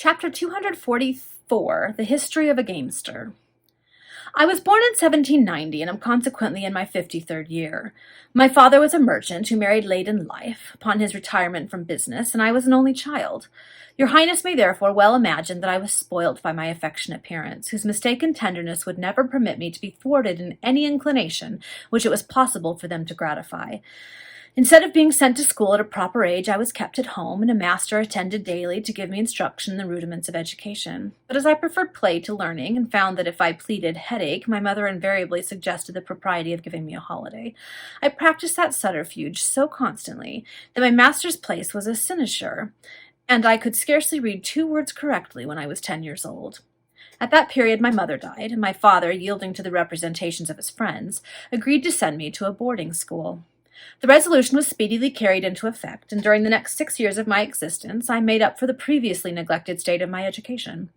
Chapter 244, The History of a Gamester. I was born in 1790 and am consequently in my 53rd year. My father was a merchant who married late in life, upon his retirement from business, and I was an only child. Your Highness may therefore well imagine that I was spoilt by my affectionate parents, whose mistaken tenderness would never permit me to be thwarted in any inclination which it was possible for them to gratify. Instead of being sent to school at a proper age, I was kept at home, and a master attended daily to give me instruction in the rudiments of education. But as I preferred play to learning, and found that if I pleaded headache, my mother invariably suggested the propriety of giving me a holiday, I practiced that subterfuge so constantly that my master's place was a sinecure, and I could scarcely read 2 words correctly when I was 10 years old. At that period my mother died, and my father, yielding to the representations of his friends, agreed to send me to a boarding school. The resolution was speedily carried into effect, and during the next 6 years of my existence I made up for the previously neglected state of my education.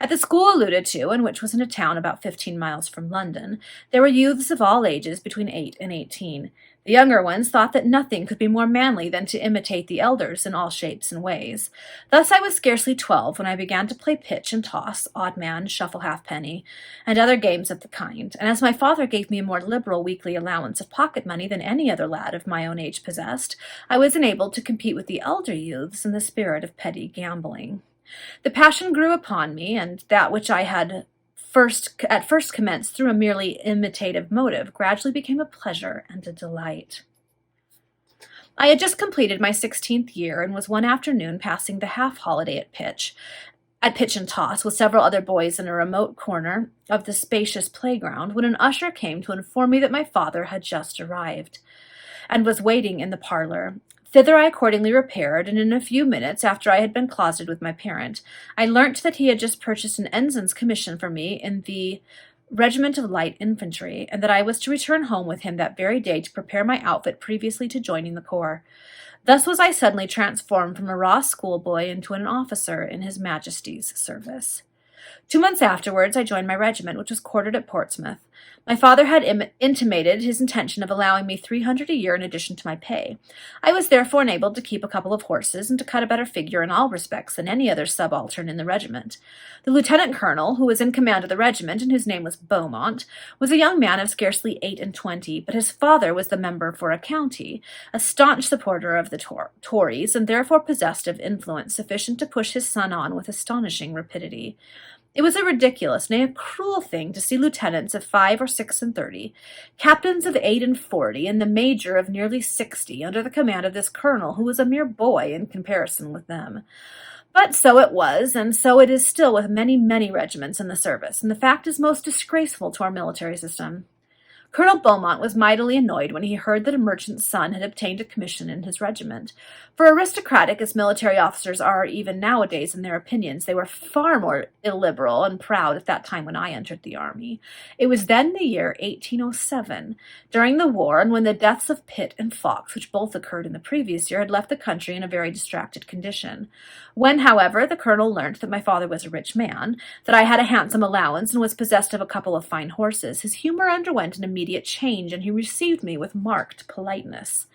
At the school alluded to, and which was in a town about 15 miles from London, there were youths of all ages between 8 and 18. The younger ones thought that nothing could be more manly than to imitate the elders in all shapes and ways. Thus I was scarcely 12 when I began to play pitch and toss, odd man, shuffle halfpenny, and other games of the kind, and as my father gave me a more liberal weekly allowance of pocket money than any other lad of my own age possessed, I was enabled to compete with the elder youths in the spirit of petty gambling. The passion grew upon me, and that which I had at first commenced through a merely imitative motive gradually became a pleasure and a delight. I had just completed my 16th year, and was one afternoon passing the half-holiday at pitch and toss with several other boys in a remote corner of the spacious playground, when an usher came to inform me that my father had just arrived, and was waiting in the parlor. Thither I accordingly repaired, and in a few minutes after I had been closeted with my parent, I learnt that he had just purchased an ensign's commission for me in the regiment of light infantry, and that I was to return home with him that very day to prepare my outfit previously to joining the corps. Thus was I suddenly transformed from a raw schoolboy into an officer in His Majesty's service. 2 months afterwards I joined my regiment, which was quartered at Portsmouth. My father had intimated his intention of allowing me 300 a year in addition to my pay. I was therefore enabled to keep a couple of horses, and to cut a better figure in all respects than any other subaltern in the regiment. The lieutenant colonel, who was in command of the regiment, and whose name was Beaumont, was a young man of scarcely 28, but his father was the member for a county, a staunch supporter of the Tories, and therefore possessed of influence sufficient to push his son on with astonishing rapidity. It was a ridiculous, nay, a cruel thing to see lieutenants of 5 or 36, captains of 8 and 40, and the major of nearly 60, under the command of this colonel, who was a mere boy in comparison with them. But so it was, and so it is still with many, many regiments in the service, and the fact is most disgraceful to our military system. Colonel Beaumont was mightily annoyed when he heard that a merchant's son had obtained a commission in his regiment. For aristocratic as military officers are even nowadays in their opinions, they were far more illiberal and proud at that time when I entered the army. It was then the year 1807, during the war, and when the deaths of Pitt and Fox, which both occurred in the previous year, had left the country in a very distracted condition. When, however, the colonel learnt that my father was a rich man, that I had a handsome allowance, and was possessed of a couple of fine horses, his humour underwent an immediate change, and he received me with marked politeness.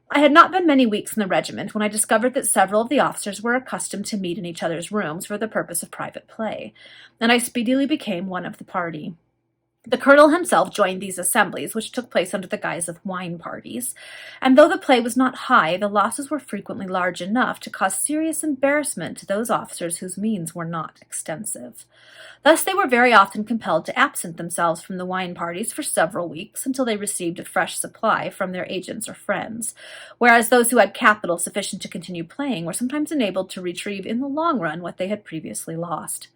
I had not been many weeks in the regiment when I discovered that several of the officers were accustomed to meet in each other's rooms for the purpose of private play, and I speedily became one of the party. The colonel himself joined these assemblies, which took place under the guise of wine parties, and though the play was not high, the losses were frequently large enough to cause serious embarrassment to those officers whose means were not extensive. Thus they were very often compelled to absent themselves from the wine parties for several weeks until they received a fresh supply from their agents or friends, whereas those who had capital sufficient to continue playing were sometimes enabled to retrieve in the long run what they had previously lost.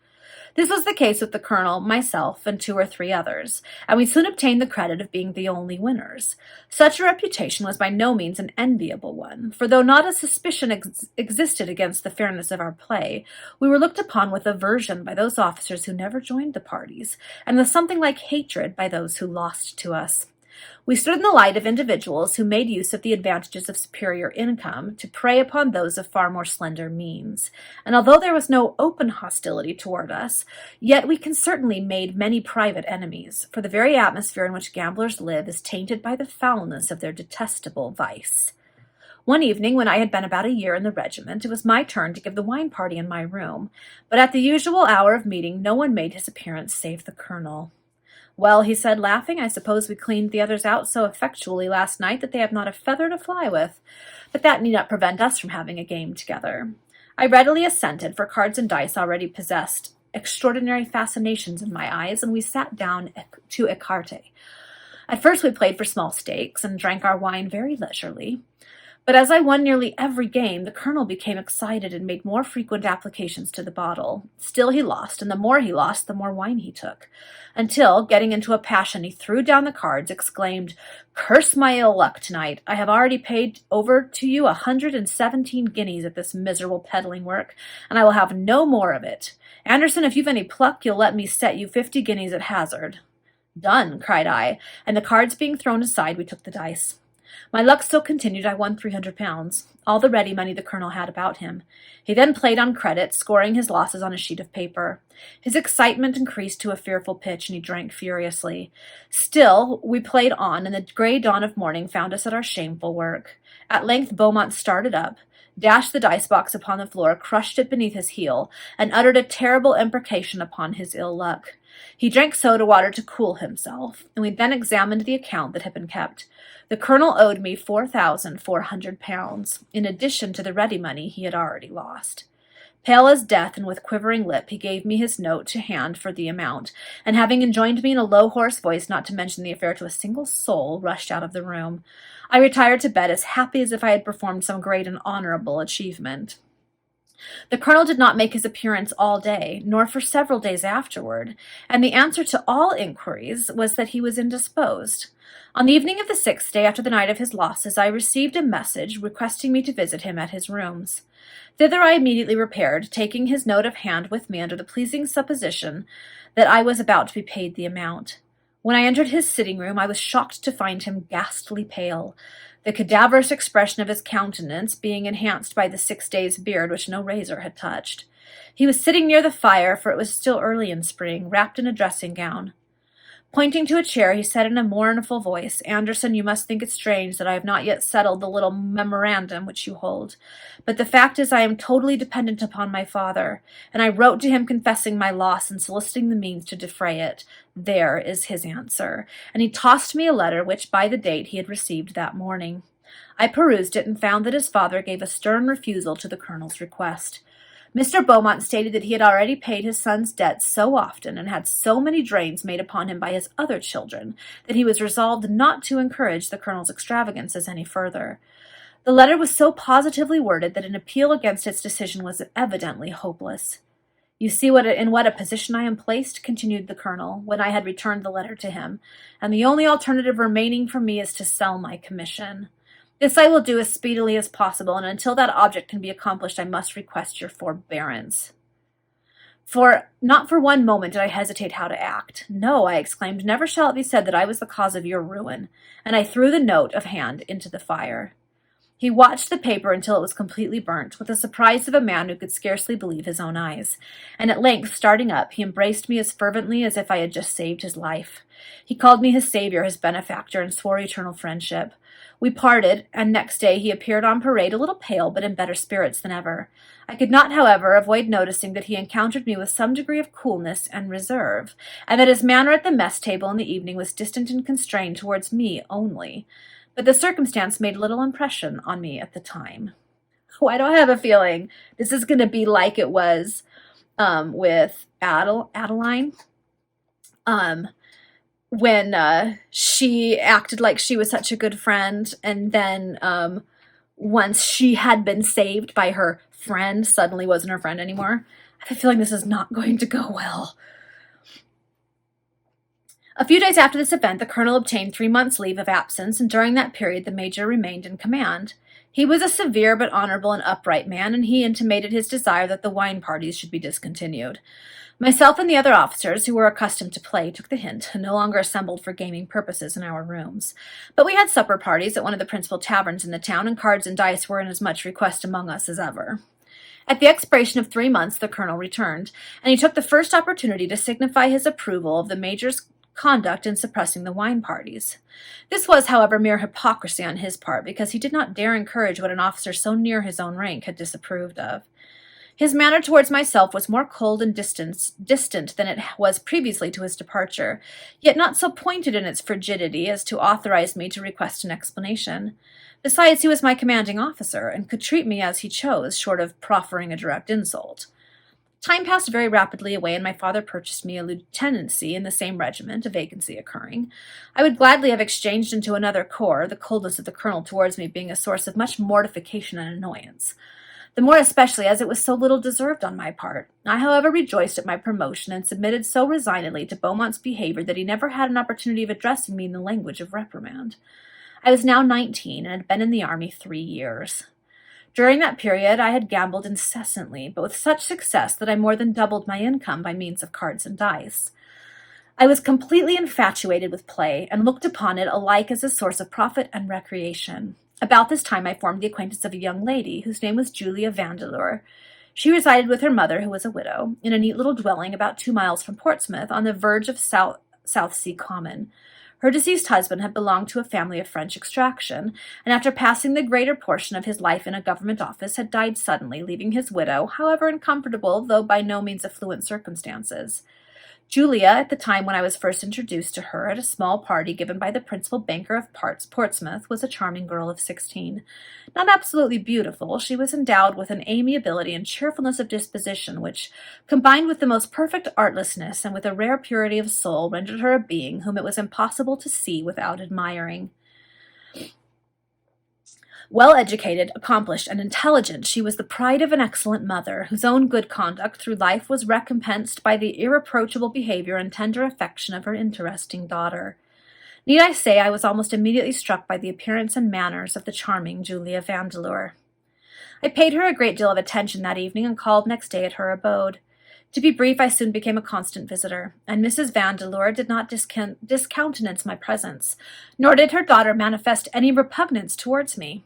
This was the case with the colonel, myself, and 2 or 3 others, and we soon obtained the credit of being the only winners. Such a reputation was by no means an enviable one, for though not a suspicion existed against the fairness of our play, we were looked upon with aversion by those officers who never joined the parties, and with something like hatred by those who lost to us. We stood in the light of individuals who made use of the advantages of superior income to prey upon those of far more slender means, and although there was no open hostility toward us, yet we certainly made many private enemies, for the very atmosphere in which gamblers live is tainted by the foulness of their detestable vice. One evening, when I had been about a year in the regiment, it was my turn to give the wine party in my room, but at the usual hour of meeting, no one made his appearance save the colonel. "Well," he said, laughing, "I suppose we cleaned the others out so effectually last night that they have not a feather to fly with. But that need not prevent us from having a game together." I readily assented, for cards and dice already possessed extraordinary fascinations in my eyes, and we sat down to écarté. At first we played for small stakes, and drank our wine very leisurely. But as I won nearly every game, the colonel became excited and made more frequent applications to the bottle. Still he lost, and the more he lost, the more wine he took, until, getting into a passion, he threw down the cards, exclaimed, "Curse my ill luck tonight! I have already paid over to you 117 guineas at this miserable peddling work, and I will have no more of it. Anderson, if you've any pluck, you'll let me set you 50 guineas at hazard." "Done," cried I, and the cards being thrown aside, we took the dice. My luck still continued. I won £300, all the ready money the colonel had about him. He then played on credit, scoring his losses on a sheet of paper. His excitement increased to a fearful pitch, and he drank furiously. Still, we played on, and the grey dawn of morning found us at our shameful work. At length Beaumont started up, dashed the dice-box upon the floor, crushed it beneath his heel, and uttered a terrible imprecation upon his ill luck. He drank soda water to cool himself, and we then examined the account that had been kept. The colonel owed me £4,400, in addition to the ready money he had already lost. Pale as death and with quivering lip, he gave me his note to hand for the amount, and having enjoined me in a low, hoarse voice not to mention the affair to a single soul, rushed out of the room. I retired to bed as happy as if I had performed some great and honorable achievement. The colonel did not make his appearance all day, nor for several days afterward, and the answer to all inquiries was that he was indisposed. On the evening of the 6th day after the night of his losses, I received a message requesting me to visit him at his rooms. Thither I immediately repaired, taking his note of hand with me under the pleasing supposition that I was about to be paid the amount. When I entered his sitting-room, I was shocked to find him ghastly pale, the cadaverous expression of his countenance being enhanced by the 6 days' beard which no razor had touched. He was sitting near the fire, for it was still early in spring, wrapped in a dressing-gown. Pointing to a chair, he said in a mournful voice, "Anderson, you must think it strange that I have not yet settled the little memorandum which you hold. But the fact is I am totally dependent upon my father, and I wrote to him confessing my loss and soliciting the means to defray it. There is his answer." And he tossed me a letter which, by the date, he had received that morning. I perused it and found that his father gave a stern refusal to the colonel's request. Mr. Beaumont stated that he had already paid his son's debts so often and had so many drains made upon him by his other children that he was resolved not to encourage the colonel's extravagances any further. The letter was so positively worded that an appeal against its decision was evidently hopeless. "You see in what a position I am placed," continued the colonel, when I had returned the letter to him, "and the only alternative remaining for me is to sell my commission. This I will do as speedily as possible, and until that object can be accomplished, I must request your forbearance." For not for one moment did I hesitate how to act. "No," I exclaimed, "never shall it be said that I was the cause of your ruin," and I threw the note of hand into the fire. He watched the paper until it was completely burnt, with the surprise of a man who could scarcely believe his own eyes, and at length, starting up, he embraced me as fervently as if I had just saved his life. He called me his savior, his benefactor, and swore eternal friendship. We parted, and next day he appeared on parade a little pale, but in better spirits than ever. I could not, however, avoid noticing that he encountered me with some degree of coolness and reserve, and that his manner at the mess table in the evening was distant and constrained towards me only. But the circumstance made little impression on me at the time. Why do I have a feeling this is going to be like it was with Adeline? When she acted like she was such a good friend, and then once she had been saved by her friend, suddenly wasn't her friend anymore. I have a feeling this is not going to go well. A few days after this event, the colonel obtained 3 months' leave of absence, and during that period the major remained in command. He was a severe but honorable and upright man, and he intimated his desire that the wine parties should be discontinued. Myself and the other officers, who were accustomed to play, took the hint, and no longer assembled for gaming purposes in our rooms. But we had supper parties at one of the principal taverns in the town, and cards and dice were in as much request among us as ever. At the expiration of 3 months, the colonel returned, and he took the first opportunity to signify his approval of the major's conduct in suppressing the wine parties. This was, however, mere hypocrisy on his part, because he did not dare encourage what an officer so near his own rank had disapproved of. His manner towards myself was more cold and distant than it was previously to his departure, yet not so pointed in its frigidity as to authorize me to request an explanation. Besides, he was my commanding officer, and could treat me as he chose, short of proffering a direct insult. Time passed very rapidly away, and my father purchased me a lieutenancy in the same regiment, a vacancy occurring. I would gladly have exchanged into another corps, the coldness of the colonel towards me being a source of much mortification and annoyance, the more especially as it was so little deserved on my part. I, however, rejoiced at my promotion, and submitted so resignedly to Beaumont's behavior that he never had an opportunity of addressing me in the language of reprimand. I was now 19, and had been in the army 3 years. During that period I had gambled incessantly, but with such success that I more than doubled my income by means of cards and dice. I was completely infatuated with play, and looked upon it alike as a source of profit and recreation. About this time I formed the acquaintance of a young lady, whose name was Julia Vandeleur. She resided with her mother, who was a widow, in a neat little dwelling about 2 miles from Portsmouth, on the verge of Southsea Common. Her deceased husband had belonged to a family of French extraction, and after passing the greater portion of his life in a government office, had died suddenly, leaving his widow, however, in comfortable, though by no means affluent circumstances. Julia, at the time when I was first introduced to her at a small party given by the principal banker of Portsmouth, was a charming girl of 16. Not absolutely beautiful, she was endowed with an amiability and cheerfulness of disposition which, combined with the most perfect artlessness and with a rare purity of soul, rendered her a being whom it was impossible to see without admiring. Well educated, accomplished, and intelligent, she was the pride of an excellent mother, whose own good conduct through life was recompensed by the irreproachable behavior and tender affection of her interesting daughter. Need I say I was almost immediately struck by the appearance and manners of the charming Julia Vandeleur. I paid her a great deal of attention that evening, and called next day at her abode. To be brief, I soon became a constant visitor, and Mrs. Vandeleur did not discountenance my presence, nor did her daughter manifest any repugnance towards me.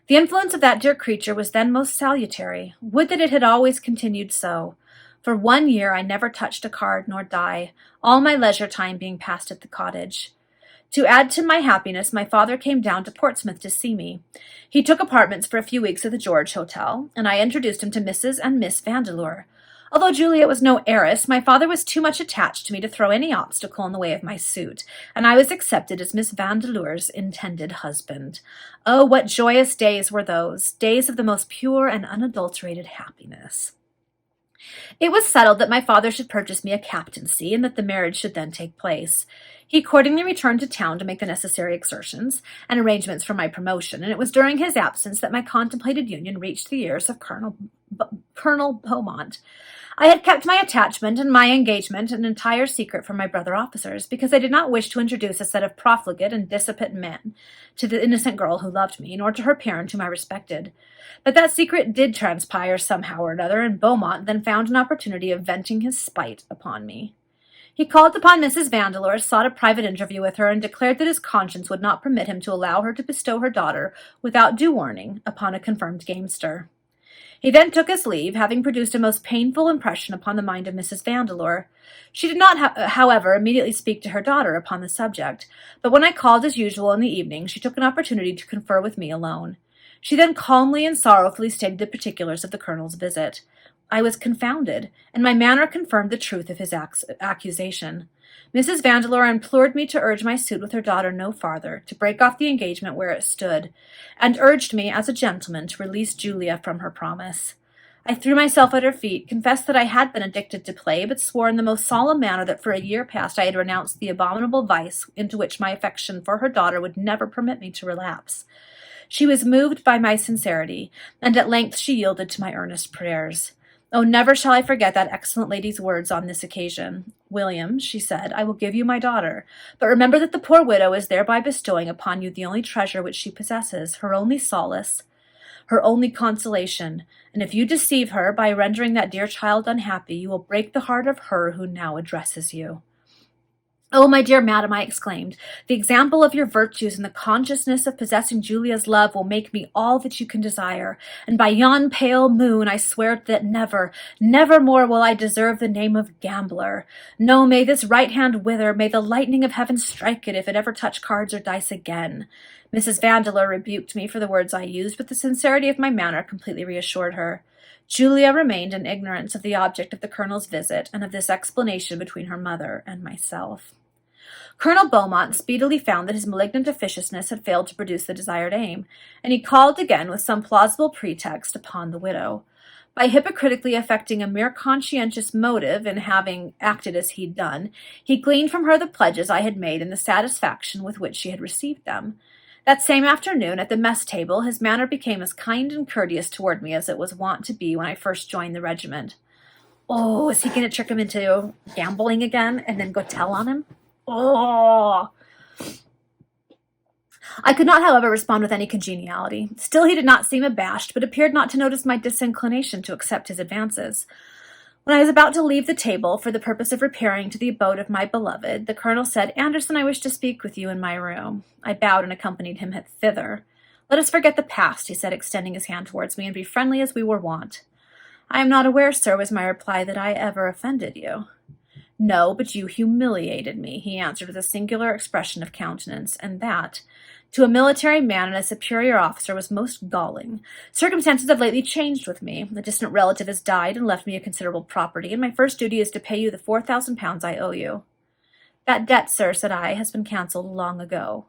The influence of that dear creature was then most salutary. Would that it had always continued so. For 1 year I never touched a card nor die, all my leisure time being passed at the cottage. To add to my happiness, my father came down to Portsmouth to see me. He took apartments for a few weeks at the George Hotel, and I introduced him to Mrs. and Miss Vandeleur. Although Julia was no heiress, my father was too much attached to me to throw any obstacle in the way of my suit, and I was accepted as Miss Vandeleur's intended husband. Oh, what joyous days were those, days of the most pure and unadulterated happiness. It was settled that my father should purchase me a captaincy, and that the marriage should then take place. He accordingly returned to town to make the necessary exertions and arrangements for my promotion, and it was during his absence that my contemplated union reached the ears of Colonel Beaumont. I had kept my attachment and my engagement an entire secret from my brother officers, because I did not wish to introduce a set of profligate and dissipate men to the innocent girl who loved me, nor to her parent whom I respected. But that secret did transpire somehow or another, and Beaumont then found an opportunity of venting his spite upon me. He called upon Mrs. Vandeleur, sought a private interview with her, and declared that his conscience would not permit him to allow her to bestow her daughter, without due warning, upon a confirmed gamester. He then took his leave, having produced a most painful impression upon the mind of Mrs. Vandeleur. She did not, however, immediately speak to her daughter upon the subject, but when I called as usual in the evening, she took an opportunity to confer with me alone. She then calmly and sorrowfully stated the particulars of the colonel's visit. I was confounded, and my manner confirmed the truth of his accusation. Mrs. Vandeleur implored me to urge my suit with her daughter no farther, to break off the engagement where it stood, and urged me, as a gentleman, to release Julia from her promise. I threw myself at her feet, confessed that I had been addicted to play, but swore in the most solemn manner that for a year past I had renounced the abominable vice into which my affection for her daughter would never permit me to relapse. She was moved by my sincerity, and at length she yielded to my earnest prayers. Oh, never shall I forget that excellent lady's words on this occasion. William, she said, I will give you my daughter, but remember that the poor widow is thereby bestowing upon you the only treasure which she possesses, her only solace, her only consolation, and if you deceive her by rendering that dear child unhappy, you will break the heart of her who now addresses you. "Oh, my dear madam," I exclaimed, "the example of your virtues and the consciousness of possessing Julia's love will make me all that you can desire, and by yon pale moon I swear that never, never more will I deserve the name of gambler. No, may this right hand wither, may the lightning of heaven strike it if it ever touch cards or dice again." Mrs. Vandeleur rebuked me for the words I used, but the sincerity of my manner completely reassured her. Julia remained in ignorance of the object of the Colonel's visit and of this explanation between her mother and myself. Colonel Beaumont speedily found that his malignant officiousness had failed to produce the desired aim, and he called again with some plausible pretext upon the widow. By hypocritically affecting a mere conscientious motive in having acted as he'd done, he gleaned from her the pledges I had made and the satisfaction with which she had received them. That same afternoon, at the mess table, his manner became as kind and courteous toward me as it was wont to be when I first joined the regiment. Oh, is he going to trick him into gambling again and then go tell on him? Oh! I could not, however, respond with any congeniality. Still, he did not seem abashed, but appeared not to notice my disinclination to accept his advances. When I was about to leave the table for the purpose of repairing to the abode of my beloved, the Colonel said, "Anderson, I wish to speak with you in my room." I bowed and accompanied him thither. "Let us forget the past," he said, extending his hand towards me, "and be friendly as we were wont." "I am not aware, sir," was my reply, "that I ever offended you." "No, but you humiliated me," he answered with a singular expression of countenance, and that, to a military man and a superior officer, was most galling. "Circumstances have lately changed with me. A distant relative has died and left me a considerable property, and my first duty is to pay you the 4,000 pounds I owe you." "That debt, sir," said I, "has been cancelled long ago."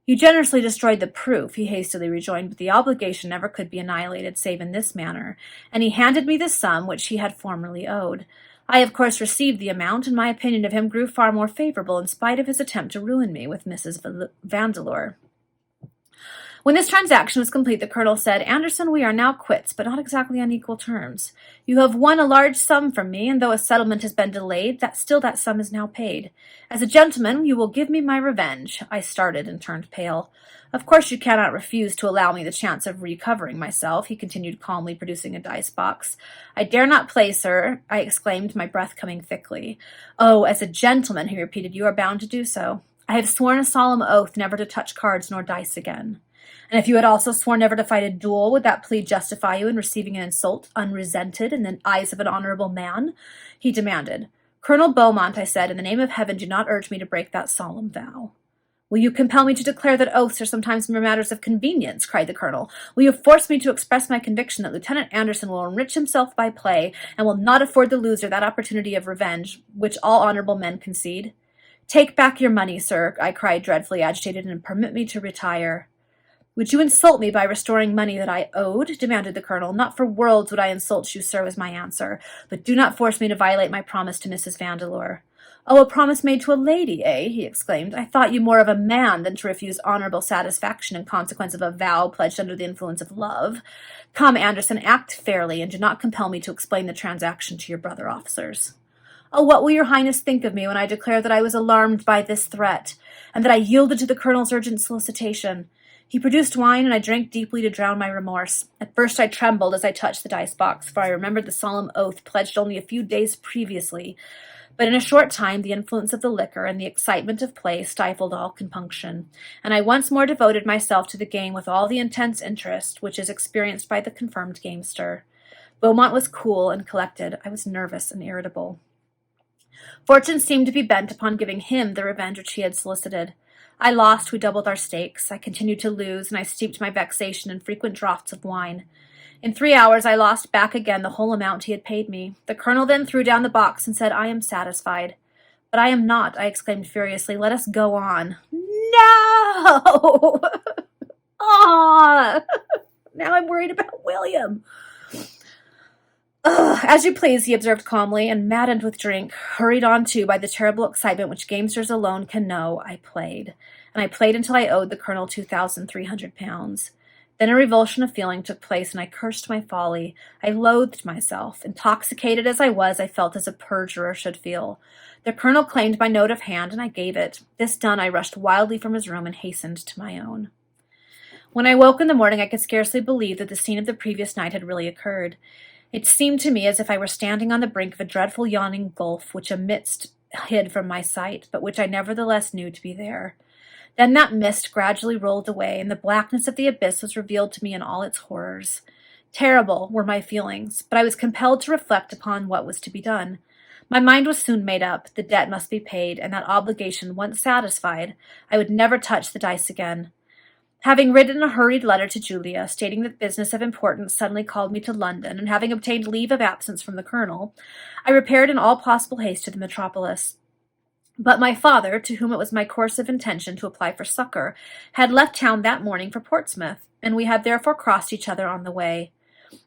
"You generously destroyed the proof," he hastily rejoined, "but the obligation never could be annihilated save in this manner," and he handed me the sum which he had formerly owed. I, of course, received the amount, and my opinion of him grew far more favorable in spite of his attempt to ruin me with Mrs. Vandeleur. When this transaction was complete, the Colonel said, "Anderson, we are now quits, but not exactly on equal terms. You have won a large sum from me, and though a settlement has been delayed, that sum is now paid. As a gentleman, you will give me my revenge." I started and turned pale. "Of course you cannot refuse to allow me the chance of recovering myself," he continued calmly, producing a dice-box. "I dare not play, sir," I exclaimed, my breath coming thickly. "Oh, as a gentleman," he repeated, "you are bound to do so. I have sworn a solemn oath never to touch cards nor dice again." "And if you had also sworn never to fight a duel, would that plea justify you in receiving an insult unresented in the eyes of an honorable man?" he demanded. "Colonel Beaumont," I said, "in the name of heaven, do not urge me to break that solemn vow." "Will you compel me to declare that oaths are sometimes mere matters of convenience?" cried the Colonel. "Will you force me to express my conviction that Lieutenant Anderson will enrich himself by play, and will not afford the loser that opportunity of revenge which all honorable men concede?" "Take back your money, sir," I cried, dreadfully agitated, "and permit me to retire." "Would you insult me by restoring money that I owed?" demanded the Colonel. "Not for worlds would I insult you, sir," was my answer. "But do not force me to violate my promise to Mrs. Vandeleur." "Oh, a promise made to a lady, eh?" he exclaimed. "I thought you more of a man than to refuse honorable satisfaction in consequence of a vow pledged under the influence of love. Come, Anderson, act fairly, and do not compel me to explain the transaction to your brother officers." "Oh, what will your Highness think of me when I declare that I was alarmed by this threat, and that I yielded to the Colonel's urgent solicitation?" He produced wine, and I drank deeply to drown my remorse. At first I trembled as I touched the dice-box, for I remembered the solemn oath pledged only a few days previously. But in a short time the influence of the liquor and the excitement of play stifled all compunction, and I once more devoted myself to the game with all the intense interest which is experienced by the confirmed gamester. Beaumont was cool and collected. I was nervous and irritable. Fortune seemed to be bent upon giving him the revenge which he had solicited. I lost, we doubled our stakes. I continued to lose, and I steeped my vexation in frequent draughts of wine. In 3 hours I lost back again the whole amount he had paid me. The Colonel then threw down the box and said, "I am satisfied." "But I am not," I exclaimed furiously. "Let us go on." "No!" Ah! Now I'm worried about William. "Ugh, as you please," he observed calmly, and maddened with drink, hurried on too by the terrible excitement which gamesters alone can know, I played. And I played until I owed the Colonel 2,300 pounds. Then a revulsion of feeling took place, and I cursed my folly. I loathed myself. Intoxicated as I was, I felt as a perjurer should feel. The Colonel claimed my note of hand, and I gave it. This done, I rushed wildly from his room and hastened to my own. When I woke in the morning, I could scarcely believe that the scene of the previous night had really occurred. It seemed to me as if I were standing on the brink of a dreadful yawning gulf, which amidst hid from my sight, but which I nevertheless knew to be there. Then that mist gradually rolled away, and the blackness of the abyss was revealed to me in all its horrors. Terrible were my feelings, but I was compelled to reflect upon what was to be done. My mind was soon made up. The debt must be paid, and that obligation once satisfied, I would never touch the dice again. Having written a hurried letter to Julia, stating that business of importance suddenly called me to London, and having obtained leave of absence from the colonel, I repaired in all possible haste to the metropolis. But my father, to whom it was my course of intention to apply for succor, had left town that morning for Portsmouth, and we had therefore crossed each other on the way.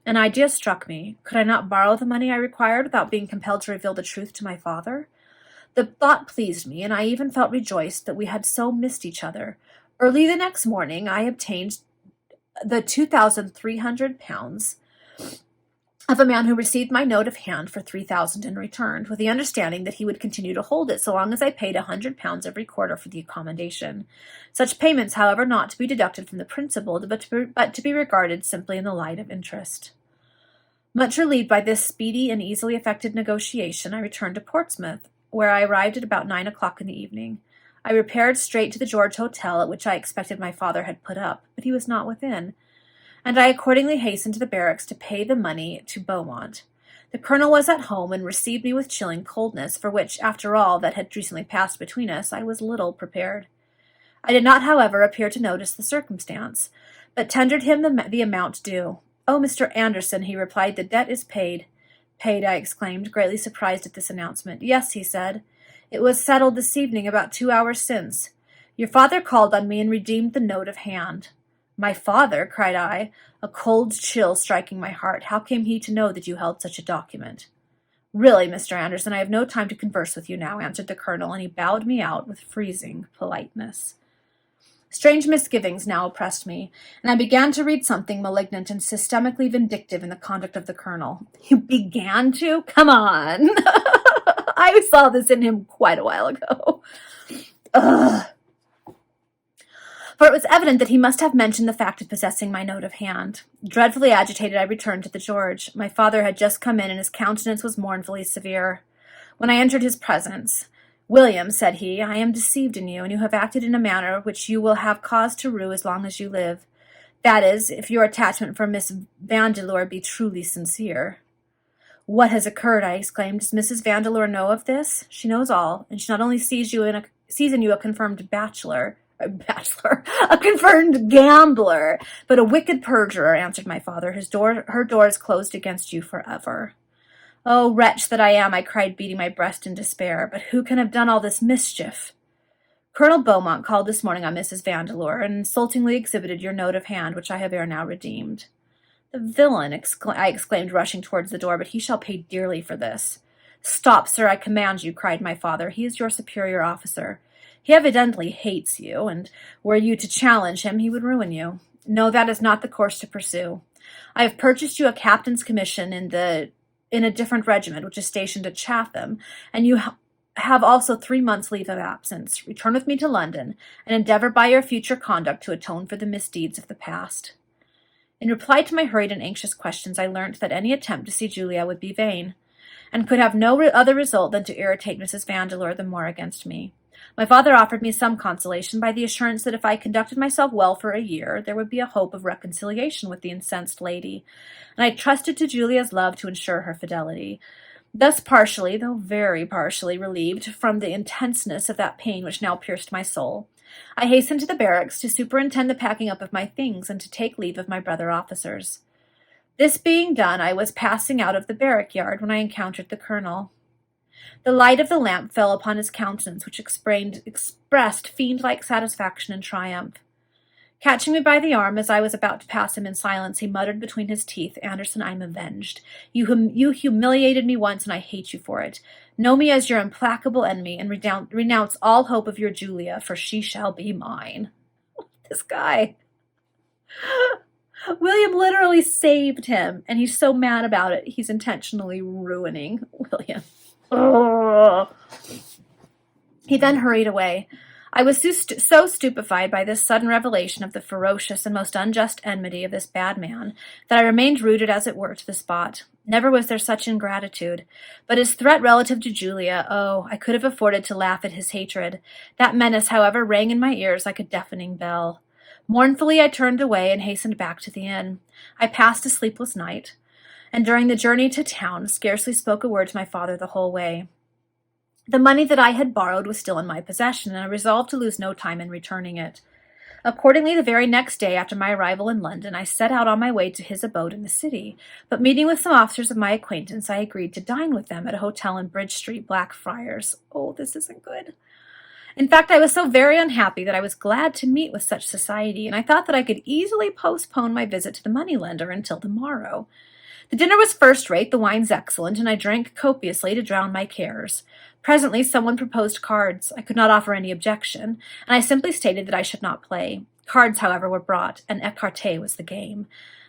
An idea struck me. Could I not borrow the money I required without being compelled to reveal the truth to my father? The thought pleased me, and I even felt rejoiced that we had so missed each other. Early the next morning, I obtained the £2,300 of a man who received my note of hand for 3,000 in return, with the understanding that he would continue to hold it so long as I paid £100 every quarter for the accommodation. Such payments, however, not to be deducted from the principal, but to be regarded simply in the light of interest. Much relieved by this speedy and easily effected negotiation, I returned to Portsmouth, where I arrived at about 9 o'clock in the evening. I repaired straight to the George Hotel, at which I expected my father had put up, but he was not within, and I accordingly hastened to the barracks to pay the money to Beaumont. The colonel was at home, and received me with chilling coldness, for which, after all that had recently passed between us, I was little prepared. I did not, however, appear to notice the circumstance, but tendered him the amount due. "Oh, Mr. Anderson," he replied, "the debt is paid." "Paid," I exclaimed, greatly surprised at this announcement. "Yes," he said. "It was settled this evening, about 2 hours since. Your father called on me and redeemed the note of hand." "My father?" cried I, a cold chill striking my heart. "How came he to know that you held such a document?" "Really, Mr. Anderson, I have no time to converse with you now," answered the colonel, and he bowed me out with freezing politeness. Strange misgivings now oppressed me, and I began to read something malignant and systemically vindictive in the conduct of the colonel. "You began to? Come on!" I saw this in him quite a while ago. Ugh. For it was evident that he must have mentioned the fact of possessing my note of hand. Dreadfully agitated, I returned to the George. My father had just come in, and his countenance was mournfully severe. When I entered his presence, "William," said he, "I am deceived in you, and you have acted in a manner which you will have cause to rue as long as you live. That is, if your attachment for Miss Vandeleur be truly sincere." "What has occurred?" I exclaimed. "Does Mrs. Vandeleur know of this?" "She knows all, and she not only sees in you a confirmed a confirmed gambler, but a wicked perjurer," answered my father. Her doors closed against you forever." "Oh, wretch that I am," I cried, beating my breast in despair. "But who can have done all this mischief?" "Colonel Beaumont called this morning on Mrs. Vandeleur, and insultingly exhibited your note of hand, which I have ere now redeemed." "The villain!" I exclaimed, rushing towards the door, "but he shall pay dearly for this." "Stop, sir, I command you," cried my father. "He is your superior officer. He evidently hates you, and were you to challenge him, he would ruin you. No, that is not the course to pursue. I have purchased you a captain's commission in a different regiment, which is stationed at Chatham, and you have also 3 months' leave of absence. Return with me to London, and endeavor by your future conduct to atone for the misdeeds of the past." In reply to my hurried and anxious questions, I learnt that any attempt to see Julia would be vain, and could have no other result than to irritate Mrs. Vandeleur the more against me. My father offered me some consolation by the assurance that if I conducted myself well for a year, there would be a hope of reconciliation with the incensed lady, and I trusted to Julia's love to ensure her fidelity. Thus partially, though very partially, relieved from the intenseness of that pain which now pierced my soul, I hastened to the barracks to superintend the packing up of my things and to take leave of my brother officers. This being done, I was passing out of the barrack yard when I encountered the colonel. The light of the lamp fell upon his countenance, which expressed fiend-like satisfaction and triumph. Catching me by the arm as I was about to pass him in silence, he muttered between his teeth, "Anderson, I am avenged. You humiliated me once, and I hate you for it. Know me as your implacable enemy, and renounce all hope of your Julia, for she shall be mine." This guy. William literally saved him, and he's so mad about it, he's intentionally ruining William. He then hurried away. I was so stupefied by this sudden revelation of the ferocious and most unjust enmity of this bad man that I remained rooted, as it were, to the spot. Never was there such ingratitude. But his threat relative to Julia, oh, I could have afforded to laugh at his hatred. That menace, however, rang in my ears like a deafening bell. Mournfully I turned away and hastened back to the inn. I passed a sleepless night, and during the journey to town scarcely spoke a word to my father the whole way. The money that I had borrowed was still in my possession, and I resolved to lose no time in returning it. Accordingly, the very next day after my arrival in London, I set out on my way to his abode in the city, but meeting with some officers of my acquaintance, I agreed to dine with them at a hotel in Bridge Street, Blackfriars. Oh, this isn't good. In fact, I was so very unhappy that I was glad to meet with such society, and I thought that I could easily postpone my visit to the moneylender until the morrow. The dinner was first-rate, the wines excellent, and I drank copiously to drown my cares. Presently someone proposed cards. I could not offer any objection, and I simply stated that I should not play. Cards, however, were brought, and écarté was the game.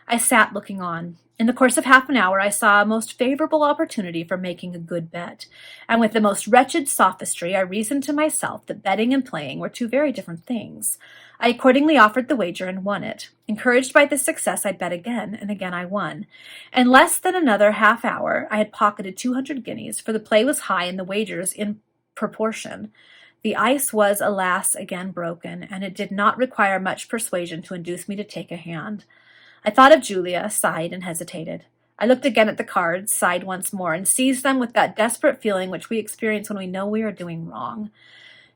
I sat looking on. In the course of half an hour I saw a most favorable opportunity for making a good bet, and with the most wretched sophistry I reasoned to myself that betting and playing were two very different things. I accordingly offered the wager and won it. Encouraged by this success, I bet again, and again I won. In less than another half hour, I had pocketed 200 guineas, for the play was high and the wagers in proportion. The ice was, alas, again broken, and it did not require much persuasion to induce me to take a hand. I thought of Julia, sighed, and hesitated. I looked again at the cards, sighed once more, and seized them with that desperate feeling which we experience when we know we are doing wrong.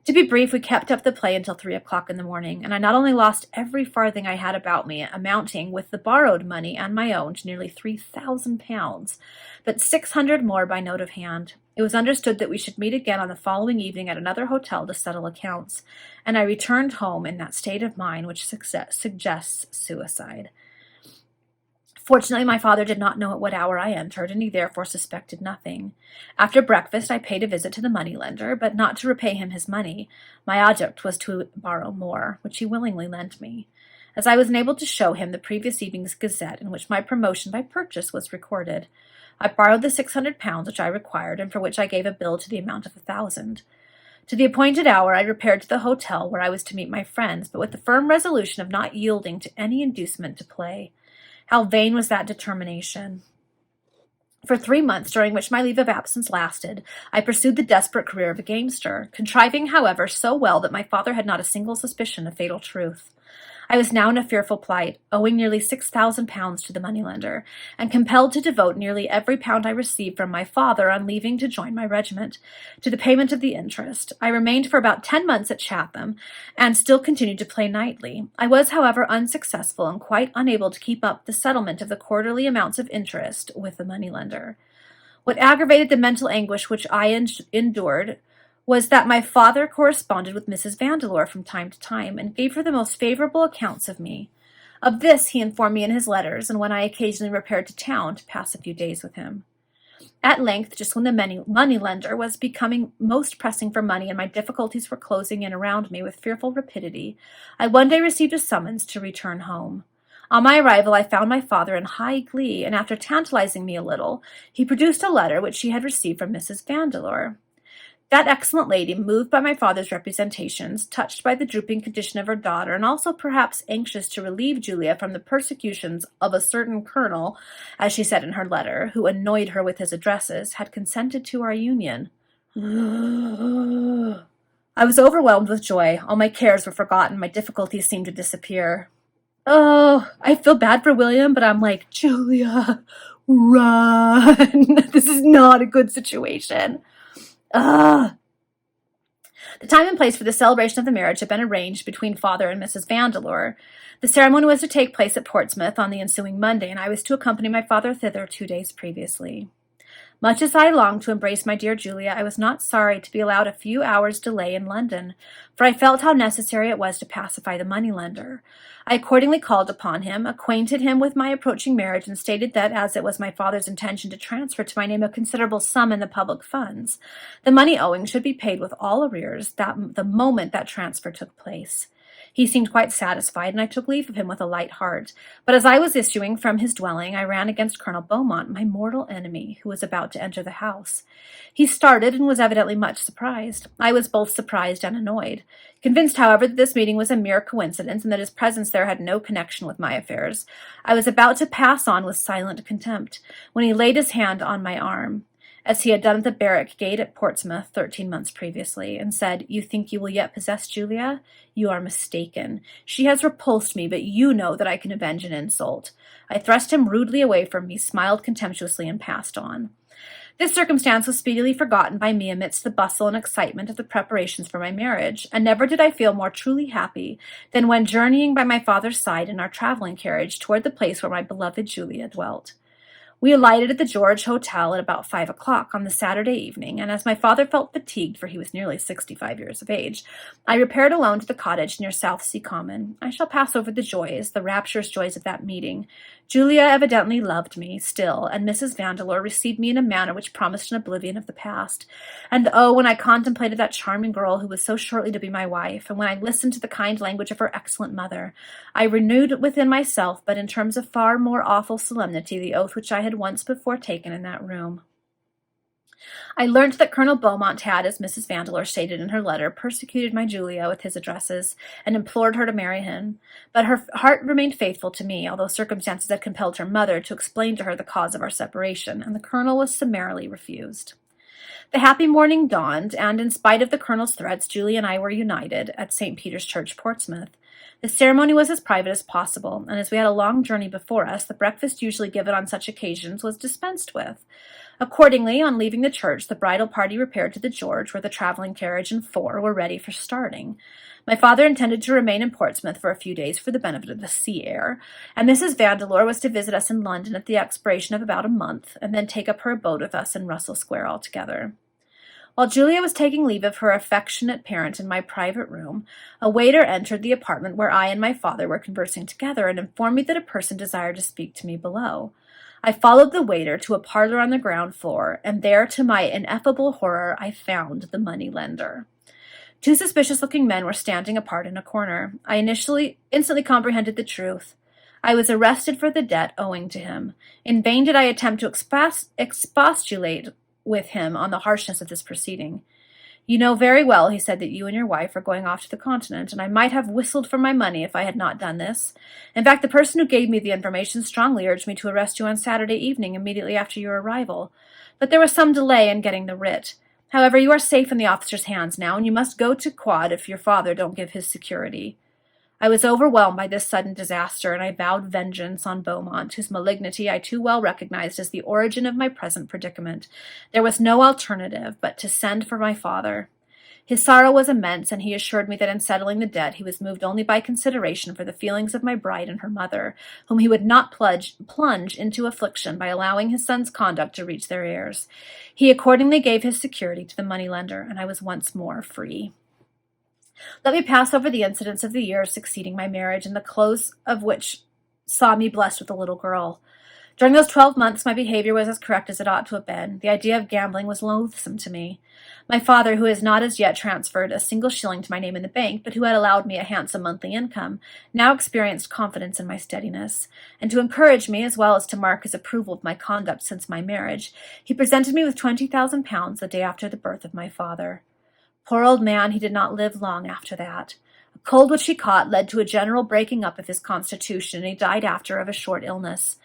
To be brief, we kept up the play until 3 o'clock in the morning, and I not only lost every farthing I had about me, amounting, with the borrowed money and my own, to nearly £3,000, but 600 more by note of hand. It was understood that we should meet again on the following evening at another hotel to settle accounts, and I returned home in that state of mind which suggests suicide. Fortunately, my father did not know at what hour I entered, and he therefore suspected nothing. After breakfast, I paid a visit to the moneylender, but not to repay him his money. My object was to borrow more, which he willingly lent me. As I was enabled to show him the previous evening's Gazette, in which my promotion by purchase was recorded, I borrowed the £600 which I required, and for which I gave a bill to the amount of 1,000. To the appointed hour, I repaired to the hotel where I was to meet my friends, but with the firm resolution of not yielding to any inducement to play. How vain was that determination! For 3 months, during which my leave of absence lasted, I pursued the desperate career of a gamester, contriving, however, so well that my father had not a single suspicion of fatal truth. I was now in a fearful plight, owing nearly £6,000 to the moneylender, and compelled to devote nearly every pound I received from my father on leaving to join my regiment, to the payment of the interest. I remained for about 10 months at Chatham, and still continued to play nightly. I was, however, unsuccessful, and quite unable to keep up the settlement of the quarterly amounts of interest with the moneylender. What aggravated the mental anguish which I endured was that my father corresponded with Mrs. Vandeleur from time to time, and gave her the most favorable accounts of me. Of this he informed me in his letters, and when I occasionally repaired to town to pass a few days with him. At length, just when the moneylender was becoming most pressing for money, and my difficulties were closing in around me with fearful rapidity, I one day received a summons to return home. On my arrival, I found my father in high glee, and after tantalizing me a little, he produced a letter which he had received from Mrs. Vandeleur. That excellent lady, moved by my father's representations, touched by the drooping condition of her daughter, and also perhaps anxious to relieve Julia from the persecutions of a certain colonel, as she said in her letter, who annoyed her with his addresses, had consented to our union. I was overwhelmed with joy. All my cares were forgotten. My difficulties seemed to disappear. Oh, I feel bad for William, but I'm like, Julia, run. This is not a good situation. The time and place for the celebration of the marriage had been arranged between father and Mrs. Vandeleur. The ceremony was to take place at Portsmouth on the ensuing Monday, and I was to accompany my father thither 2 days previously. Much as I longed to embrace my dear Julia, I was not sorry to be allowed a few hours' delay in London, for I felt how necessary it was to pacify the moneylender. I accordingly called upon him, acquainted him with my approaching marriage, and stated that, as it was my father's intention to transfer to my name a considerable sum in the public funds, the money owing should be paid with all arrears the moment that transfer took place. He seemed quite satisfied, and I took leave of him with a light heart. But as I was issuing from his dwelling, I ran against Colonel Beaumont, my mortal enemy, who was about to enter the house. He started and was evidently much surprised. I was both surprised and annoyed, convinced, however, that this meeting was a mere coincidence and that his presence there had no connection with my affairs. I was about to pass on with silent contempt when he laid his hand on my arm, as he had done at the barrack gate at Portsmouth 13 months previously, and said, "You think you will yet possess Julia? You are mistaken. She has repulsed me, but you know that I can avenge an insult." I thrust him rudely away from me, smiled contemptuously, and passed on. This circumstance was speedily forgotten by me amidst the bustle and excitement of the preparations for my marriage, and never did I feel more truly happy than when journeying by my father's side in our traveling carriage toward the place where my beloved Julia dwelt. We alighted at the George Hotel at about 5 o'clock on the Saturday evening, and as my father felt fatigued, for he was nearly 65 years of age, I repaired alone to the cottage near Southsea Common. I shall pass over the joys, the rapturous joys of that meeting. Julia evidently loved me still, and Mrs. Vandeleur received me in a manner which promised an oblivion of the past. And oh, when I contemplated that charming girl who was so shortly to be my wife, and when I listened to the kind language of her excellent mother, I renewed within myself, but in terms of far more awful solemnity, the oath which I had once before taken in that room. I learnt that Colonel Beaumont had, as Mrs. Vandeleur stated in her letter, persecuted my Julia with his addresses, and implored her to marry him. But her heart remained faithful to me, although circumstances had compelled her mother to explain to her the cause of our separation, and the Colonel was summarily refused. The happy morning dawned, and in spite of the Colonel's threats, Julia and I were united at St. Peter's Church, Portsmouth. The ceremony was as private as possible, and as we had a long journey before us, the breakfast usually given on such occasions was dispensed with. Accordingly, on leaving the church, the bridal party repaired to the George, where the traveling carriage and four were ready for starting. My father intended to remain in Portsmouth for a few days for the benefit of the sea air, and Mrs. Vandeleur was to visit us in London at the expiration of about a month, and then take up her abode with us in Russell Square altogether. While Julia was taking leave of her affectionate parent in my private room, a waiter entered the apartment where I and my father were conversing together, and informed me that a person desired to speak to me below. I followed the waiter to a parlor on the ground floor, and there, to my ineffable horror, I found the money-lender. Two suspicious-looking men were standing apart in a corner. I instantly comprehended the truth. I was arrested for the debt owing to him. In vain did I attempt to expostulate with him on the harshness of this proceeding. "You know very well," he said, "that you and your wife are going off to the Continent, and I might have whistled for my money if I had not done this. In fact, the person who gave me the information strongly urged me to arrest you on Saturday evening immediately after your arrival. But there was some delay in getting the writ. However, you are safe in the officer's hands now, and you must go to quod if your father don't give his security." I was overwhelmed by this sudden disaster, and I vowed vengeance on Beaumont, whose malignity I too well recognized as the origin of my present predicament. There was no alternative but to send for my father. His sorrow was immense, and he assured me that in settling the debt he was moved only by consideration for the feelings of my bride and her mother, whom he would not plunge into affliction by allowing his son's conduct to reach their ears. He accordingly gave his security to the moneylender, and I was once more free. Let me pass over the incidents of the years succeeding my marriage, and the close of which saw me blessed with a little girl. During those 12 months, my behavior was as correct as it ought to have been. The idea of gambling was loathsome to me. My father, who has not as yet transferred a single shilling to my name in the bank, but who had allowed me a handsome monthly income, now experienced confidence in my steadiness, and to encourage me, as well as to mark his approval of my conduct since my marriage, he presented me with £20,000 the day after the birth of my father. Poor old man, he did not live long after that. A cold which he caught led to a general breaking up of his constitution, and he died after of a short illness.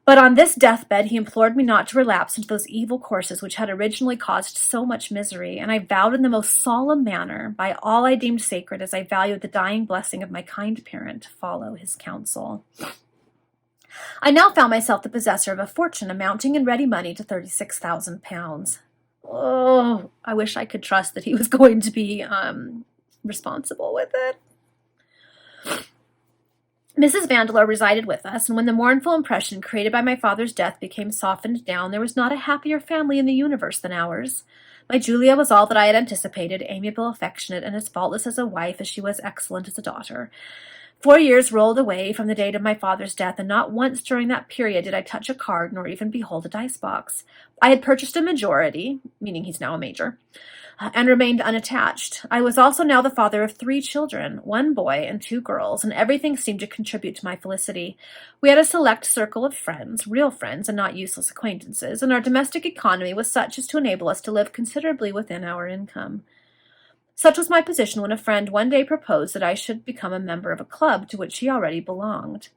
But on this deathbed he implored me not to relapse into those evil courses which had originally caused so much misery, and I vowed in the most solemn manner, by all I deemed sacred as I valued the dying blessing of my kind parent, to follow his counsel. I now found myself the possessor of a fortune amounting in ready money to £36,000. Oh, I wish I could trust that he was going to be responsible with it. Mrs. Vandeleur resided with us, and when the mournful impression created by my father's death became softened down, there was not a happier family in the universe than ours. My Julia was all that I had anticipated, amiable, affectionate, and as faultless as a wife as she was excellent as a daughter. 4 years rolled away from the date of my father's death, and not once during that period did I touch a card nor even behold a dice box. I had purchased a majority, meaning he's now a major, and remained unattached. I was also now the father of 3 children, 1 boy and 2 girls, and everything seemed to contribute to my felicity. We had a select circle of friends, real friends and not useless acquaintances, and our domestic economy was such as to enable us to live considerably within our income. Such was my position when a friend one day proposed that I should become a member of a club to which he already belonged.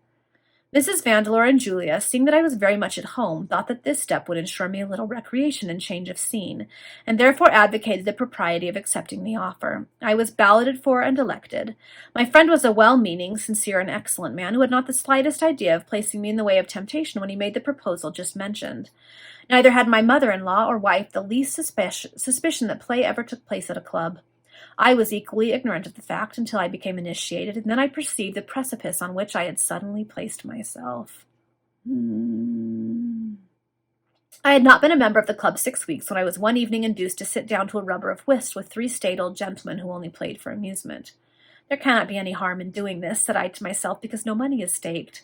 Mrs. Vandeleur and Julia, seeing that I was very much at home, thought that this step would ensure me a little recreation and change of scene, and therefore advocated the propriety of accepting the offer. I was balloted for and elected. My friend was a well-meaning, sincere, and excellent man who had not the slightest idea of placing me in the way of temptation when he made the proposal just mentioned. Neither had my mother-in-law or wife the least suspicion that play ever took place at a club. I was equally ignorant of the fact until I became initiated, and then I perceived the precipice on which I had suddenly placed myself. I had not been a member of the club 6 weeks when I was one evening induced to sit down to a rubber of whist with 3 staid old gentlemen who only played for amusement. There cannot be any harm in doing this, said I to myself, because no money is staked.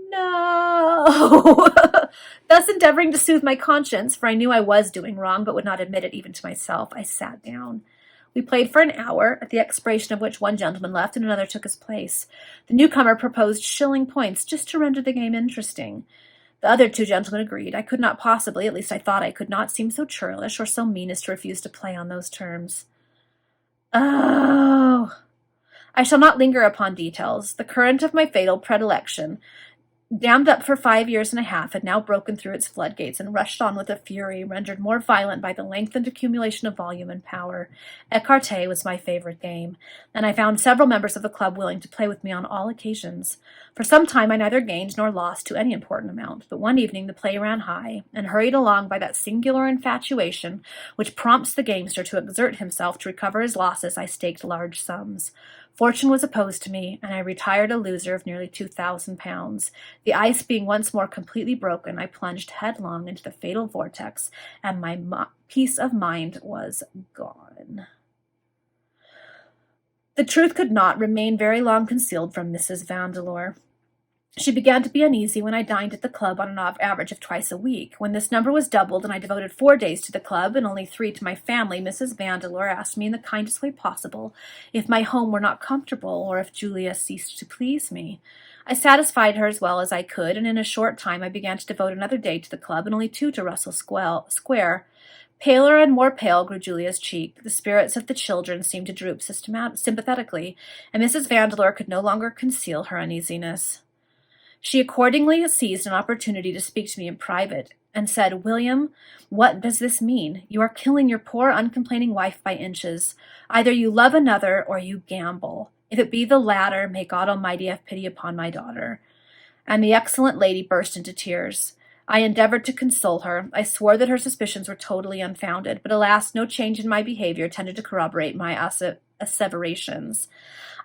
No! Thus endeavoring to soothe my conscience, for I knew I was doing wrong, but would not admit it even to myself, I sat down. We played for an hour, at the expiration of which one gentleman left and another took his place. The newcomer proposed shilling points just to render the game interesting. The other 2 gentlemen agreed. I could not possibly, at least I thought I could not, seem so churlish or so mean as to refuse to play on those terms. Oh! I shall not linger upon details. The current of my fatal predilection, dammed up for 5 years and a half, had now broken through its floodgates and rushed on with a fury rendered more violent by the lengthened accumulation of volume and power. Écarté was my favorite game, and I found several members of the club willing to play with me on all occasions. For some time I neither gained nor lost to any important amount, but one evening the play ran high, and hurried along by that singular infatuation which prompts the gamester to exert himself to recover his losses, I staked large sums. Fortune was opposed to me, and I retired a loser of nearly £2,000. The ice being once more completely broken, I plunged headlong into the fatal vortex, and my peace of mind was gone. The truth could not remain very long concealed from Mrs. Vandeleur. She began to be uneasy when I dined at the club on an average of twice a week. When this number was doubled and I devoted 4 days to the club and only 3 to my family, Mrs. Vandeleur asked me in the kindest way possible if my home were not comfortable or if Julia ceased to please me. I satisfied her as well as I could, and in a short time I began to devote another day to the club and only 2 to Russell Square. Paler and more pale grew Julia's cheek. The spirits of the children seemed to droop sympathetically, and Mrs. Vandeleur could no longer conceal her uneasiness. She accordingly seized an opportunity to speak to me in private, and said, "William, what does this mean? You are killing your poor, uncomplaining wife by inches. Either you love another, or you gamble. If it be the latter, may God Almighty have pity upon my daughter." And the excellent lady burst into tears. I endeavored to console her. I swore that her suspicions were totally unfounded, but alas, no change in my behavior tended to corroborate my asseverations.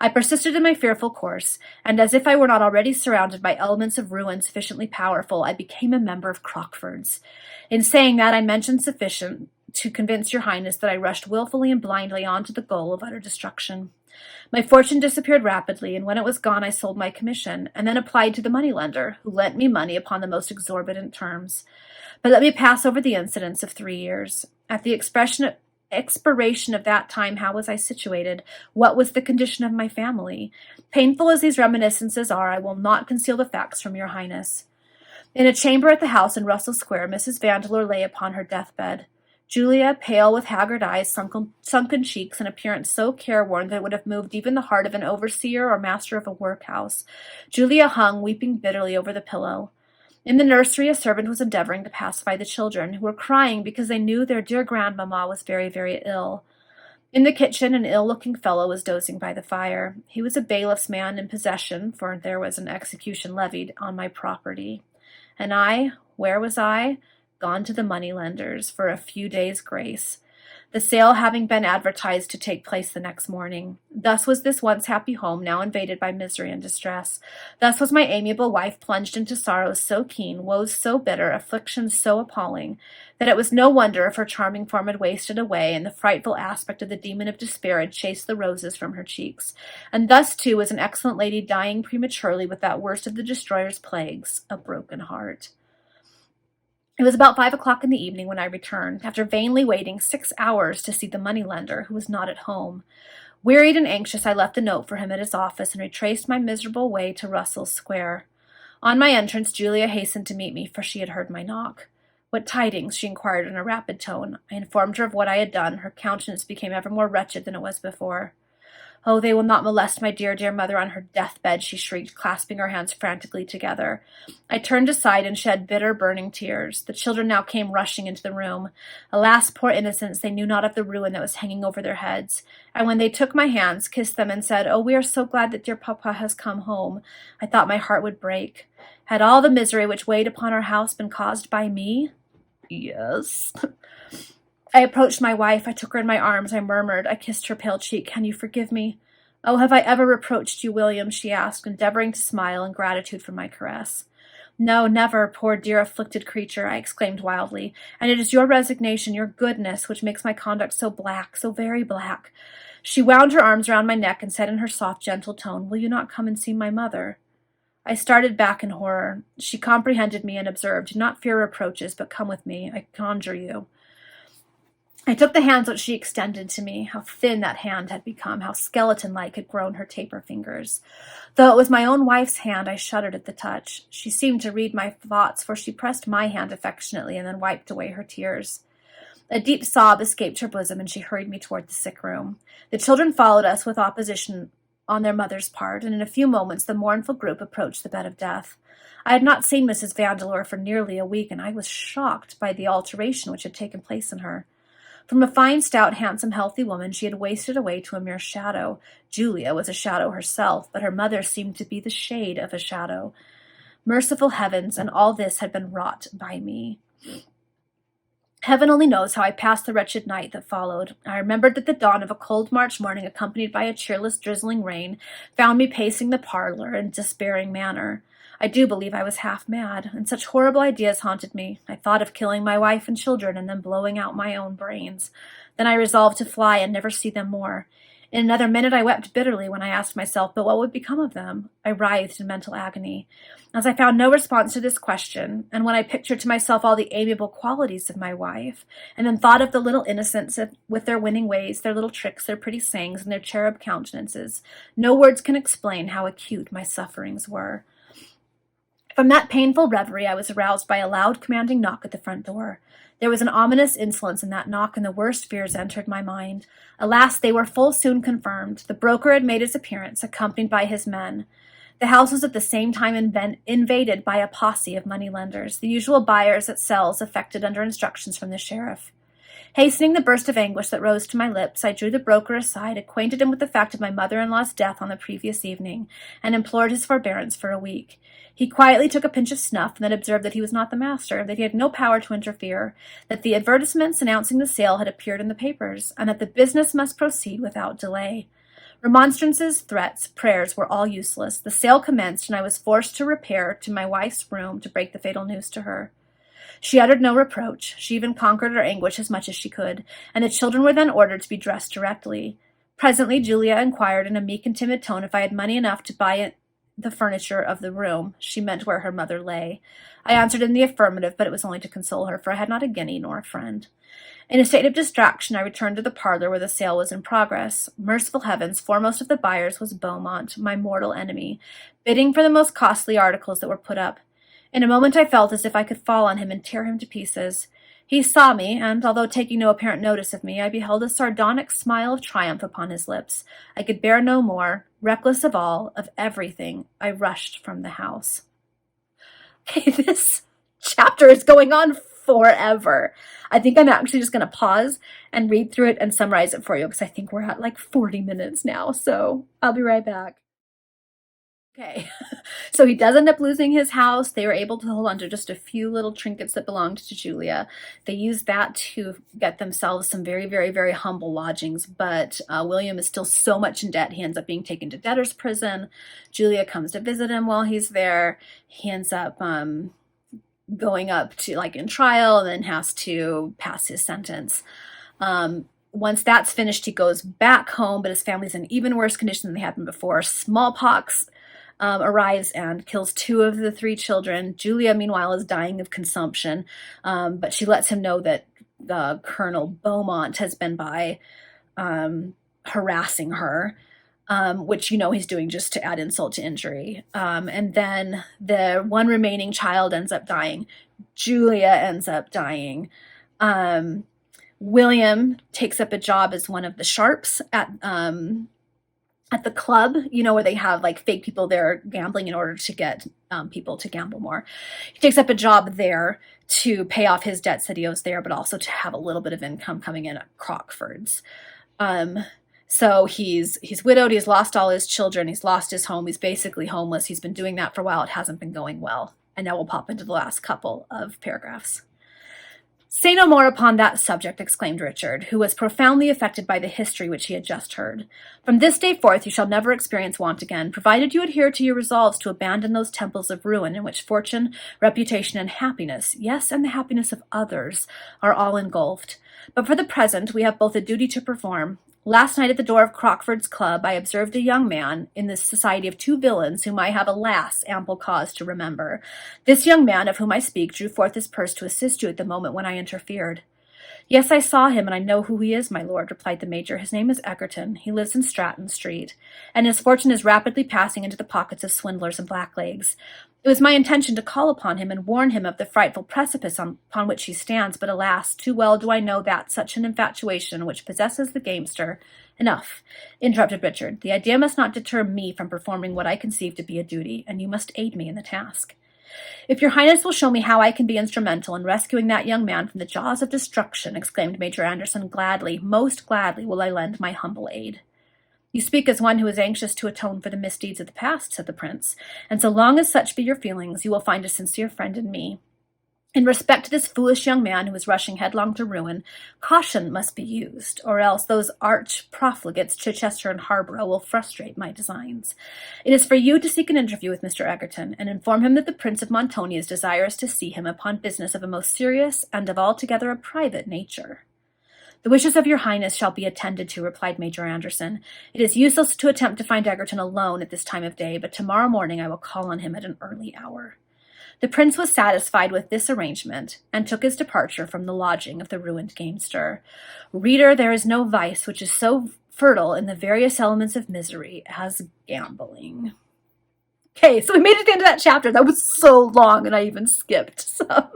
I persisted in my fearful course, and as if I were not already surrounded by elements of ruin sufficiently powerful, I became a member of Crockford's. In saying that, I mentioned sufficient to convince your highness that I rushed wilfully and blindly on to the goal of utter destruction. My fortune disappeared rapidly, and when it was gone I sold my commission, and then applied to the moneylender, who lent me money upon the most exorbitant terms. But let me pass over the incidents of 3 years. At the expiration of that time, how was I situated? What was the condition of my family? Painful as these reminiscences are, I will not conceal the facts from your highness. In a chamber at the house in Russell Square, Mrs. Vandeleur lay upon her deathbed. Julia, pale, with haggard eyes, sunken cheeks, and appearance so careworn that it would have moved even the heart of an overseer or master of a workhouse. Julia hung, weeping bitterly, over the pillow. In the nursery, a servant was endeavoring to pacify the children, who were crying because they knew their dear grandmamma was very, very ill. In the kitchen, an ill-looking fellow was dozing by the fire. He was a bailiff's man in possession, for there was an execution levied on my property. And I, where was I? Gone to the moneylenders for a few days' grace. the sale having been advertised to take place the next morning. Thus was this once happy home now invaded by misery and distress. Thus was my amiable wife plunged into sorrows so keen, woes so bitter, afflictions so appalling, that it was no wonder if her charming form had wasted away, and the frightful aspect of the demon of despair had chased the roses from her cheeks. And thus, too, was an excellent lady dying prematurely with that worst of the destroyer's plagues, a broken heart. It was about 5 o'clock in the evening when I returned, after vainly waiting 6 hours to see the moneylender, who was not at home. Wearied and anxious, I left a note for him at his office and retraced my miserable way to Russell Square. On my entrance, Julia hastened to meet me, for she had heard my knock. "What tidings?" she inquired in a rapid tone. I informed her of what I had done. Her countenance became ever more wretched than it was before. "Oh, they will not molest my dear, dear mother on her deathbed," she shrieked, clasping her hands frantically together. I turned aside and shed bitter, burning tears. The children now came rushing into the room. Alas, poor innocents, they knew not of the ruin that was hanging over their heads. And when they took my hands, kissed them, and said, "Oh, we are so glad that dear papa has come home," I thought my heart would break. Had all the misery which weighed upon our house been caused by me? Yes. I approached my wife. I took her in my arms. I murmured. I kissed her pale cheek. "Can you forgive me?" "Oh, have I ever reproached you, William?" she asked, endeavoring to smile in gratitude for my caress. "No, never, poor dear afflicted creature," I exclaimed wildly. "And it is your resignation, your goodness, which makes my conduct so black, so very black." She wound her arms round my neck and said in her soft, gentle tone, "Will you not come and see my mother?" I started back in horror. She comprehended me and observed, "Do not fear reproaches, but come with me, I conjure you." I took the hands which she extended to me. How thin that hand had become, how skeleton-like had grown her taper fingers. Though it was my own wife's hand, I shuddered at the touch. She seemed to read my thoughts, for she pressed my hand affectionately and then wiped away her tears. A deep sob escaped her bosom, and she hurried me toward the sick room. The children followed us with opposition on their mother's part, and in a few moments the mournful group approached the bed of death. I had not seen Mrs. Vandeleur for nearly a week, and I was shocked by the alteration which had taken place in her. From a fine, stout, handsome, healthy woman, she had wasted away to a mere shadow. Julia was a shadow herself, but her mother seemed to be the shade of a shadow. Merciful heavens, and all this had been wrought by me. Heaven only knows how I passed the wretched night that followed. I remembered that the dawn of a cold March morning, accompanied by a cheerless, drizzling rain, found me pacing the parlor in a despairing manner. I do believe I was half mad, and such horrible ideas haunted me. I thought of killing my wife and children and then blowing out my own brains. Then I resolved to fly and never see them more. In another minute I wept bitterly when I asked myself, but what would become of them? I writhed in mental agony. As I found no response to this question, and when I pictured to myself all the amiable qualities of my wife, and then thought of the little innocents with their winning ways, their little tricks, their pretty sayings, and their cherub countenances, no words can explain how acute my sufferings were. From that painful reverie I was aroused by a loud, commanding knock at the front door. There was an ominous insolence in that knock, and the worst fears entered my mind. Alas, they were full soon confirmed. The broker had made his appearance, accompanied by his men. The house was at the same time invaded by a posse of moneylenders, the usual buyers at sales effected under instructions from the sheriff. Hastening the burst of anguish that rose to my lips, I drew the broker aside, acquainted him with the fact of my mother-in-law's death on the previous evening, and implored his forbearance for a week. He quietly took a pinch of snuff, and then observed that he was not the master, that he had no power to interfere, that the advertisements announcing the sale had appeared in the papers, and that the business must proceed without delay. Remonstrances, threats, prayers were all useless. The sale commenced, and I was forced to repair to my wife's room to break the fatal news to her. She uttered no reproach. She even conquered her anguish as much as she could, and the children were then ordered to be dressed directly. Presently Julia inquired in a meek and timid tone if I had money enough to buy the furniture of the room. She meant where her mother lay. I answered in the affirmative, but it was only to console her, for I had not a guinea nor a friend. In a state of distraction, I returned to the parlor where the sale was in progress. Merciful heavens, foremost of the buyers was Beaumont, my mortal enemy, bidding for the most costly articles that were put up. In a moment I felt as if I could fall on him and tear him to pieces. He saw me, and, although taking no apparent notice of me, I beheld a sardonic smile of triumph upon his lips. I could bear no more. Reckless of all, of everything, I rushed from the house. Okay, this chapter is going on forever. I think I'm actually just going to pause and read through it and summarize it for you, because I think we're at like 40 minutes now, so I'll be right back. Okay, So he does end up losing his house. They were able to hold on to just a few little trinkets that belonged to Julia. They used that to get themselves some very, very, very humble lodgings. But William is still so much in debt, he ends up being taken to debtor's prison. Julia comes to visit him while he's there. He ends up going up to like in trial and then has to pass his sentence. Once that's finished, he goes back home, but his family's in even worse condition than they had been before. Smallpox arrives and kills 2 of the 3 children. Julia, meanwhile, is dying of consumption, but she lets him know that Colonel Beaumont has been by harassing her, which, he's doing just to add insult to injury. And then the one remaining child ends up dying. Julia ends up dying. William takes up a job as one of the sharps at the club, where they have like fake people there gambling in order to get people to gamble more. He takes up a job there to pay off his debts that he owes there, but also to have a little bit of income coming in at Crockford's. So he's widowed, he's lost all his children, he's lost his home, he's basically homeless. He's been doing that for a while. It hasn't been going well. And now we'll pop into the last couple of paragraphs. "Say no more upon that subject," exclaimed Richard, who was profoundly affected by the history which he had just heard. "From this day forth you shall never experience want again, provided you adhere to your resolves to abandon those temples of ruin in which fortune, reputation, and happiness, yes, and the happiness of others, are all engulfed. But for the present we have both a duty to perform. Last night at the door of Crockford's Club I observed a young man in the society of 2 villains whom I have, alas, ample cause to remember. This young man of whom I speak drew forth his purse to assist you at the moment when I interfered." "Yes, I saw him, and I know who he is, my lord," replied the major. "His name is Egerton. He lives in Stratton Street, and his fortune is rapidly passing into the pockets of swindlers and blacklegs. It was my intention to call upon him and warn him of the frightful precipice upon which he stands, but alas, too well do I know that such an infatuation which possesses the gamester—" "Enough," interrupted Richard. "The idea must not deter me from performing what I conceive to be a duty, and you must aid me in the task." "If your highness will show me how I can be instrumental in rescuing that young man from the jaws of destruction," exclaimed Major Anderson, "gladly, most gladly will I lend my humble aid." "You speak as one who is anxious to atone for the misdeeds of the past," said the prince, "and so long as such be your feelings, you will find a sincere friend in me. In respect to this foolish young man who is rushing headlong to ruin, caution must be used, or else those arch profligates Chichester and Harborough will frustrate my designs. It is for you to seek an interview with Mr. Egerton, and inform him that the Prince of Montoni is desirous to see him upon business of a most serious and of altogether a private nature." "The wishes of your highness shall be attended to," replied Major Anderson. "It is useless to attempt to find Egerton alone at this time of day, but tomorrow morning I will call on him at an early hour." The prince was satisfied with this arrangement, and took his departure from the lodging of the ruined gamester. Reader, there is no vice which is so fertile in the various elements of misery as gambling. Okay, so we made it to the end of that chapter. That was so long, and I even skipped some.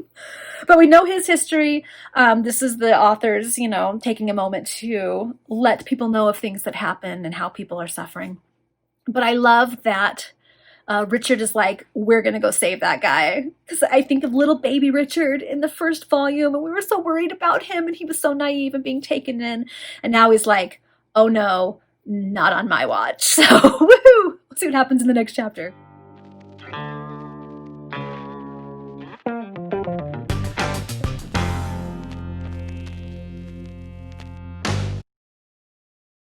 But we know his history. This is the authors, taking a moment to let people know of things that happen and how people are suffering. But I love that Richard is like, we're going to go save that guy. Because I think of little baby Richard in the first volume, and we were so worried about him, and he was so naive and being taken in. And now he's like, oh no, not on my watch. So, woohoo! We'll see what happens in the next chapter.